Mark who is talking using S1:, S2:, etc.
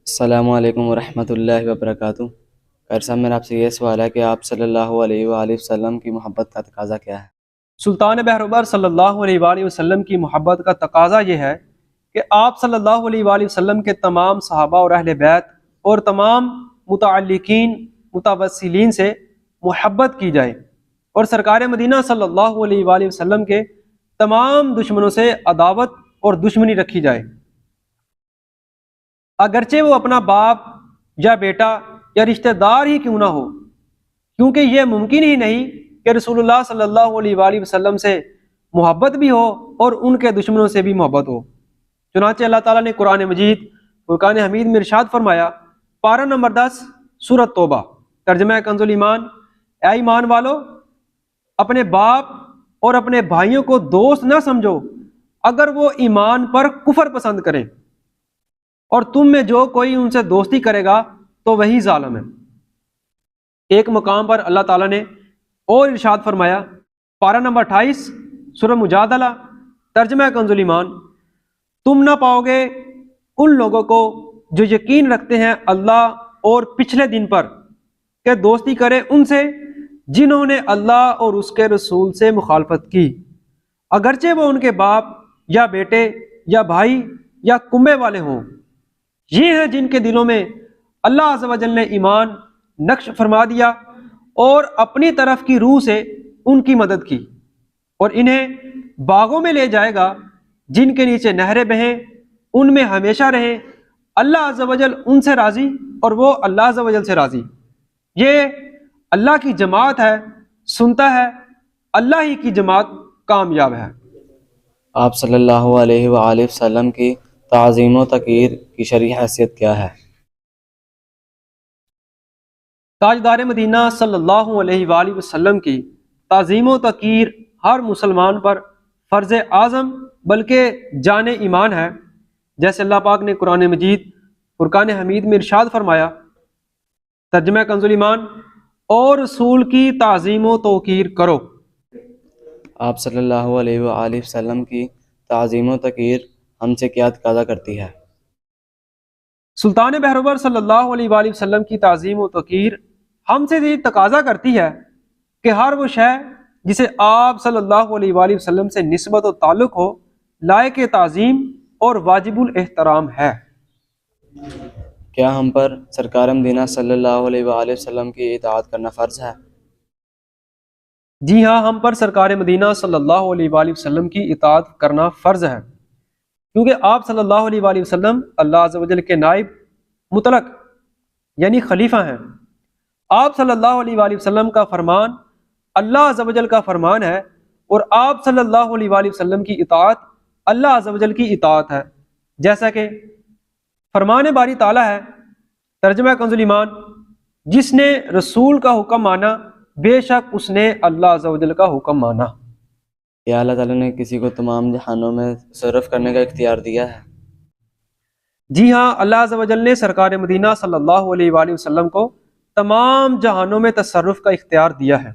S1: السلام علیکم ورحمۃ اللہ وبرکاتہ۔ قاری صاحب، میرا آپ سے یہ سوال ہے کہ آپ صلی اللہ علیہ وآلہ وسلم کی محبت کا تقاضا کیا ہے؟
S2: سلطان بہروبر صلی اللہ علیہ وآلہ وسلم کی محبت کا تقاضا یہ ہے کہ آپ صلی اللہ علیہ وآلہ وسلم کے تمام صحابہ اور اہل بیت اور تمام متعلقین متوسلین سے محبت کی جائے، اور سرکار مدینہ صلی اللہ علیہ وآلہ وسلم کے تمام دشمنوں سے عداوت اور دشمنی رکھی جائے، اگرچہ وہ اپنا باپ یا بیٹا یا رشتہ دار ہی کیوں نہ ہو، کیونکہ یہ ممکن ہی نہیں کہ رسول اللہ صلی اللہ علیہ وآلہ وسلم سے محبت بھی ہو اور ان کے دشمنوں سے بھی محبت ہو۔ چنانچہ اللہ تعالیٰ نے قرآن مجید فرقان حمید میں ارشاد فرمایا، پارہ نمبر 10 سورۃ توبہ، ترجمہ کنز الایمان، اے ایمان والو، اپنے باپ اور اپنے بھائیوں کو دوست نہ سمجھو اگر وہ ایمان پر کفر پسند کریں، اور تم میں جو کوئی ان سے دوستی کرے گا تو وہی ظالم ہے۔ ایک مقام پر اللہ تعالیٰ نے اور ارشاد فرمایا، پارہ نمبر 28 سورہ مجادلہ، ترجمہ کنز الایمان، تم نہ پاؤ گے ان لوگوں کو جو یقین رکھتے ہیں اللہ اور پچھلے دن پر کہ دوستی کرے ان سے جنہوں نے اللہ اور اس کے رسول سے مخالفت کی، اگرچہ وہ ان کے باپ یا بیٹے یا بھائی یا کنبے والے ہوں۔ یہ ہیں جن کے دلوں میں اللہ عز و جل نے ایمان نقش فرما دیا اور اپنی طرف کی روح سے ان کی مدد کی، اور انہیں باغوں میں لے جائے گا جن کے نیچے نہریں بہیں، ان میں ہمیشہ رہیں، اللہ عز و جل ان سے راضی اور وہ اللہ عز و جل سے راضی۔ یہ اللہ کی جماعت ہے، سنتا ہے، اللہ ہی کی جماعت کامیاب ہے۔
S1: آپ صلی اللہ علیہ وآلہ وسلم کی تعظیم و تقریر کی شرعی حیثیت کیا ہے؟
S2: تاجدار مدینہ صلی اللہ علیہ وآلہ وسلم کی تعظیم و تقریر ہر مسلمان پر فرض اعظم بلکہ جان ایمان ہے، جیسے اللہ پاک نے قرآن مجید فرقان حمید میں ارشاد فرمایا، ترجمہ کنز الایمان، اور رسول کی تعظیم و توقیر کرو۔
S1: آپ صلی اللہ علیہ وآلہ وسلم کی تعظیم و تقریر ہم سے کیا تقاضا کرتی ہے؟
S2: سلطان بہروبر صلی اللہ علیہ وآلہ وسلم کی تعظیم و توقیر ہم سے یہ تقاضا کرتی ہے کہ ہر وہ شے جسے آپ صلی اللہ علیہ وآلہ وسلم سے نسبت و تعلق ہو لائق تعظیم اور واجب الاحترام ہے۔
S1: کیا ہم پر سرکار مدینہ صلی اللہ علیہ وآلہ وسلم کی اطاعت کرنا فرض ہے؟
S2: جی ہاں، ہم پر سرکار مدینہ صلی اللہ علیہ وآلہ وسلم کی اطاعت کرنا فرض ہے، کیونکہ آپ صلی اللہ علیہ وآلہ وسلم اللہ عز و جل کے نائب مطلق یعنی خلیفہ ہیں۔ آپ صلی اللہ علیہ وآلہ وسلم کا فرمان اللہ عز و جل کا فرمان ہے، اور آپ صلی اللہ علیہ وآلہ وسلم کی اطاعت اللہ عز و جل کی اطاعت ہے، جیسا کہ فرمان باری تعالیٰ ہے، ترجمہ کنز الایمان، جس نے رسول کا حکم مانا بے شک اس نے اللہ عز و جل کا حکم مانا۔
S1: کیا اللہ تعالیٰ نے کسی کو تمام جہانوں میں تصرف کرنے کا اختیار دیا ہے؟
S2: جی ہاں، اللہ عز و جل نے سرکار مدینہ صلی اللہ علیہ وآلہ وسلم کو تمام جہانوں میں تصرف کا اختیار دیا ہے۔